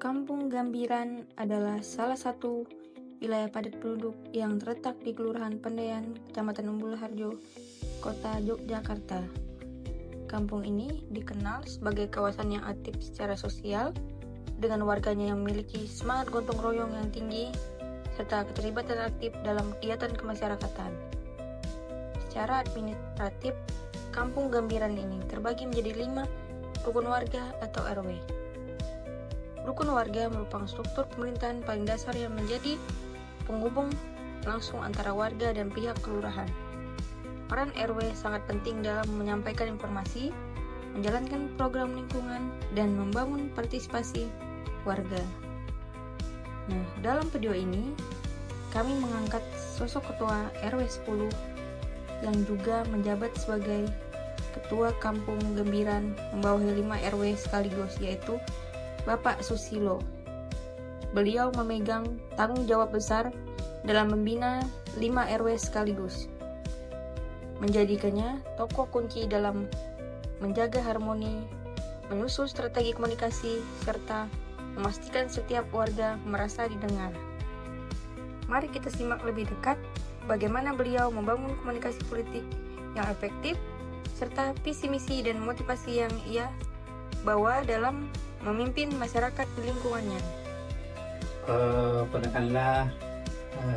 Kampung Gambiran adalah salah satu wilayah padat penduduk yang terletak di Kelurahan Pendayan, Kecamatan Umbul Harjo, Kota Yogyakarta. Kampung ini dikenal sebagai kawasan yang aktif secara sosial, dengan warganya yang memiliki semangat gotong royong yang tinggi, serta keterlibatan aktif dalam kegiatan kemasyarakatan. Secara administratif, Kampung Gambiran ini terbagi menjadi 5 rukun warga atau RW. Rukun warga merupakan struktur pemerintahan paling dasar yang menjadi penghubung langsung antara warga dan pihak kelurahan. Peran RW sangat penting dalam menyampaikan informasi, menjalankan program lingkungan, dan membangun partisipasi warga. Nah, dalam video ini, kami mengangkat sosok ketua RW 10 yang juga menjabat sebagai Ketua Kampung Gambiran membawahi 5 RW sekaligus, yaitu Bapak Susilo. Beliau memegang tanggung jawab besar dalam membina 5 RW sekaligus, menjadikannya tokoh kunci dalam menjaga harmoni, menyusun strategi komunikasi, serta memastikan setiap warga merasa didengar. Mari kita simak lebih dekat bagaimana beliau membangun komunikasi politik yang efektif, serta visi misi dan motivasi yang ia bawa dalam memimpin masyarakat di lingkungannya. Perkenalkan,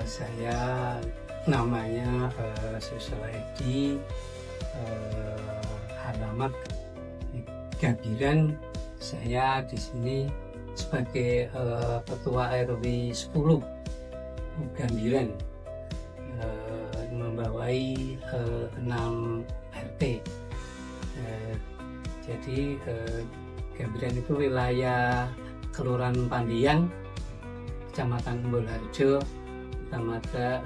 saya namanya Susilo Edi, alamat Gambiran. Saya di sini sebagai Ketua RW 10 Gambiran, membawahi 6 RT. Jadi Gambiran itu wilayah Kelurahan Pendayan, Kecamatan Umbul Harjo, Kecamatan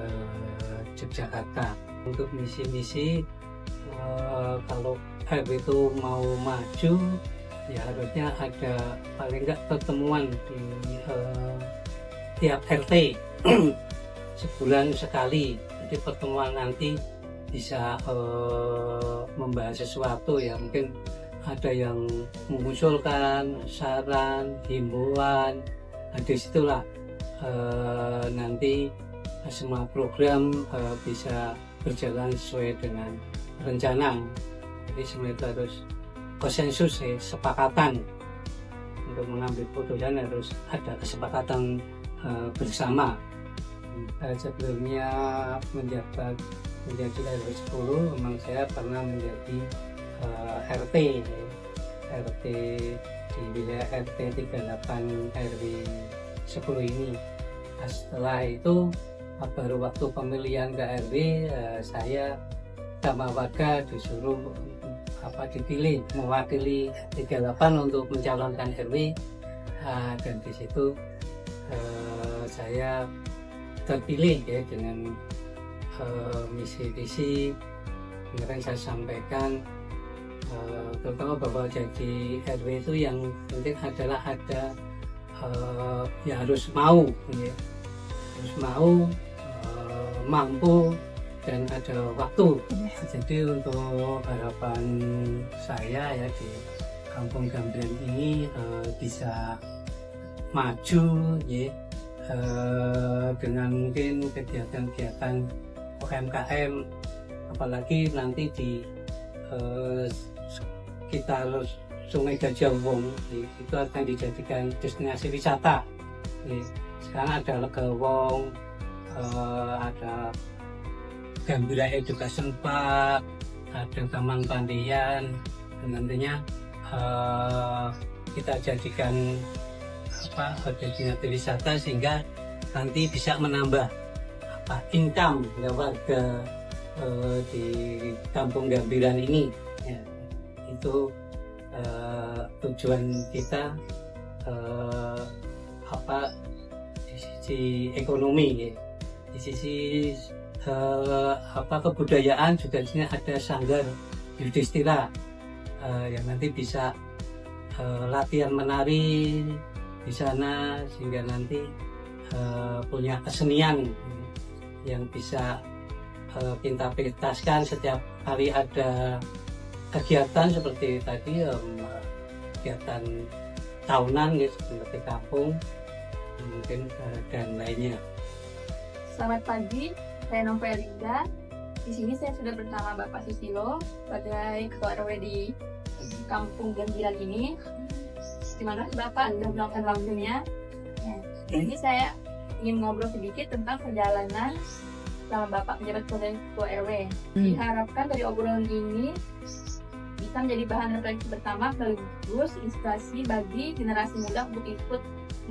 Yogyakarta. Untuk misi-misi, kalau RW itu mau maju, ya harusnya ada paling nggak pertemuan di tiap RT sebulan sekali. Jadi pertemuan nanti bisa membahas sesuatu, ya mungkin ada yang mengusulkan saran, himbauan. Di situlah nanti semua program bisa berjalan sesuai dengan rencana. Jadi semua itu harus konsensus, sepakatan. Untuk mengambil putusan harus ada kesepakatan bersama. Sebelumnya menjabat menjadi RW 10, memang saya pernah menjadi RT di wilayah RT 38 RW 10 ini. Nah, setelah itu baru waktu pemilihan ke RW, saya sama warga disuruh dipilih mewakili 38 untuk mencalonkan RW. Dan di situ saya terpilih, ya, dengan misi-misi kemarin saya sampaikan, terutama bahwa jadi RW itu yang penting adalah ada ya harus mau, ya. Harus mau, mampu, dan ada waktu. Jadi untuk harapan saya, ya, di Kampung Gambiran ini bisa maju, ya, dengan mungkin kegiatan-kegiatan UMKM, apalagi nanti di sekitar Sungai Gajah Wong itu akan dijadikan destinasi wisata. Sekarang ada Legawong, ada Gambiran Education Park, ada Taman Pendayan, dan nantinya kita jadikan destinasi wisata sehingga nanti bisa menambah income ya warga di Kampung Gambiran ini, ya. Itu tujuan kita di sisi ekonomi, ya. Di sisi kebudayaan juga di sini ada Sanggar Yudhistira, yang nanti bisa latihan menari di sana, sehingga nanti punya kesenian yang bisa kita pentaskan setiap kali ada kegiatan seperti tadi, kegiatan tahunan ya seperti kampung mungkin dan lainnya. Selamat pagi, saya Novelinda. Di sini saya sudah bersama Bapak Susilo sebagai Ketua RW di Kampung Ganggilan ini. Terima kasih Bapak sudah meluangkan waktunya. Jadi saya ingin ngobrol sedikit tentang perjalanan selama Bapak menjabat sebagai Ketua RW. Diharapkan dari obrolan ini bisa menjadi bahan refleksi bersama sekaligus inspirasi bagi generasi muda untuk ikut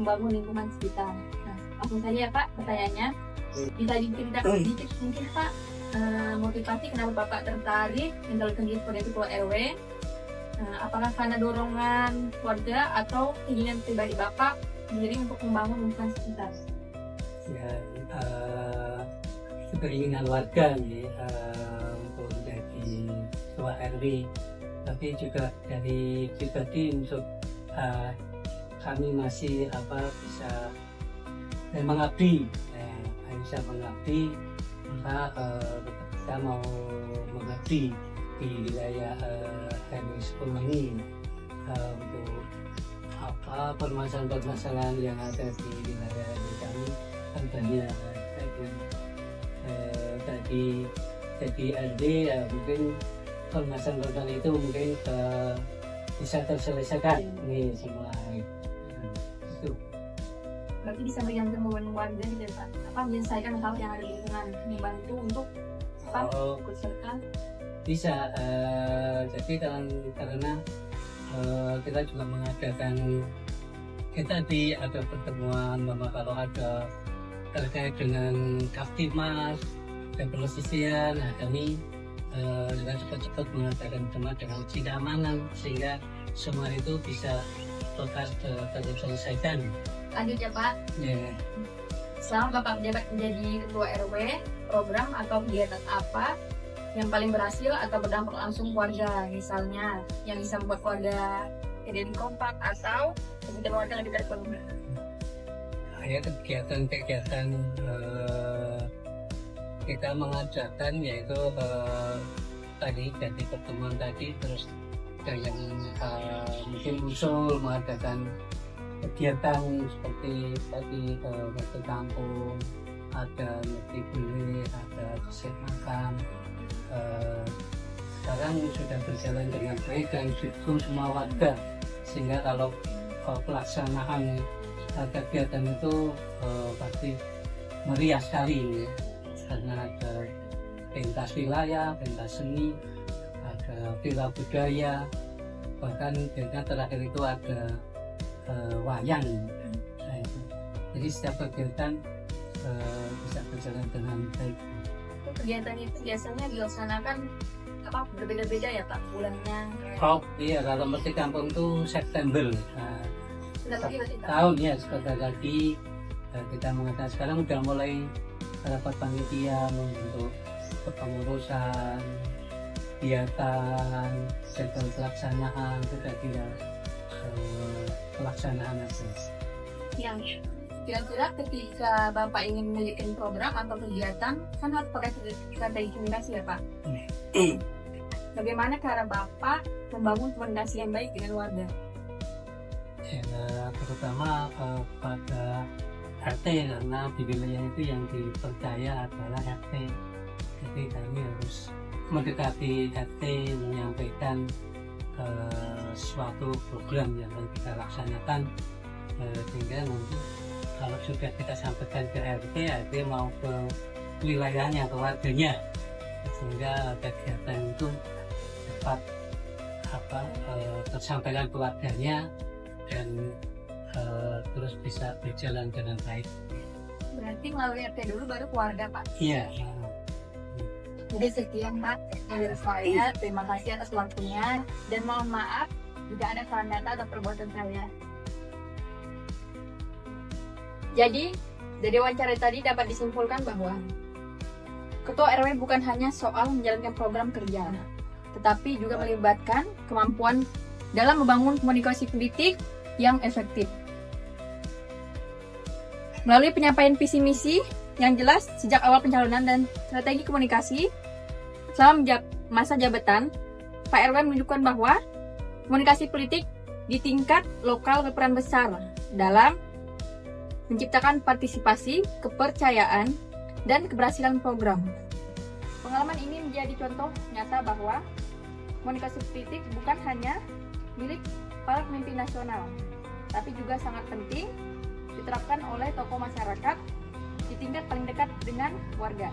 membangun lingkungan sekitar. Nah, langsung saja ya Pak pertanyaannya. Bisa diceritakan sedikit mungkin Pak motivasi kenapa Bapak tertarik menjalankan diri sebagai Ketua RW? Apakah karena dorongan keluarga atau keinginan pribadi Bapak sendiri untuk membangun lingkungan sekitar? Ya, keinginan warga nih untuk menjadi Ketua RW, tapi juga dari pribadi untuk kami masih bisa mengabdi, maka kita mau mengabdi di wilayah RW 10 ini untuk permasalahan-permasalahan yang ada di wilayah kami kan banyak. Jadi RD mungkin permasalahan itu mungkin bisa terselesaikan nih semua. Itu. Berarti bisa membantu warga gitu ya Pak? Menyelesaikan hal yang ada di lingkungan, membantu untuk ikut serta? Bisa. Jadi karena kita juga mengadakan ada pertemuan kalau ada terkait dengan Kaptimas dan Pelestarian, kami juga cepat-cepat mengadakan teman dengan uji keamanan sehingga semua itu bisa total terselesaikan. Lanjut ya Pak. Yeah. Selama Bapak menjabat menjadi Ketua RW, program atau kegiatan apa yang paling berhasil atau berdampak langsung keluarga, misalnya yang bisa membuat keluarga jadi kompak atau kemudian warga lebih terpenuhi? Ya, kegiatan kita mengajarkan yaitu tadi dari pertemuan tadi, terus ada yang mungkin usul mengadakan kegiatan seperti tadi waktu kampung, ada ngerti beli, ada resep makan. Sekarang sudah berjalan dengan baik dan didukung semua warga, sehingga kalau pelaksanaan kegiatan itu pasti meriah sekali, karena ada pentas wilayah, pentas seni, ada villa budaya, bahkan yang terakhir itu ada wayang. Nah, itu. Jadi setiap kegiatan bisa berjalan dengan baik. Kegiatan itu biasanya dilaksanakan berbeda-beda ya Pak bulannya? Iya, kalau mesti kampung itu September. Tahun ya, sebentar lagi kita mengatakan sekarang udah mulai rapat panitia untuk kepengurusan, kegiatan, jadwal pelaksanaan, kira-kira pelaksanaan aja. Yang kira-kira ketika Bapak ingin memiliki program atau kegiatan kan harus pakai strategi komunikasi ya Pak. Bagaimana cara Bapak membangun komunikasi yang baik dengan warga? Ya, terutama pada RT, karena di wilayah itu yang dipercaya adalah RT. Jadi kami harus mendekati RT, menyampaikan suatu program yang akan kita laksanakan, sehingga nanti kalau sudah kita sampaikan ke RT mau ke wilayahnya, ke warganya, sehingga kegiatan itu dapat tersampaikan ke warganya dan terus bisa berjalan dengan baik. Berarti melalui RT dulu baru keluarga Pak? Iya. Jadi sekian Pak dari saya, terima kasih atas waktunya dan mohon maaf jika ada salah data atau perbuatan saya. Jadi dari wawancara tadi dapat disimpulkan bahwa Ketua RW bukan hanya soal menjalankan program kerja, tetapi juga melibatkan kemampuan dalam membangun komunikasi politik yang efektif. Melalui penyampaian visi misi yang jelas sejak awal pencalonan dan strategi komunikasi selama masa jabatan, Pak RW menunjukkan bahwa komunikasi politik di tingkat lokal berperan besar dalam menciptakan partisipasi, kepercayaan, dan keberhasilan program. Pengalaman ini menjadi contoh nyata bahwa komunikasi politik bukan hanya milik para pemimpin nasional, tapi juga sangat penting diterapkan oleh tokoh masyarakat di tingkat paling dekat dengan warga.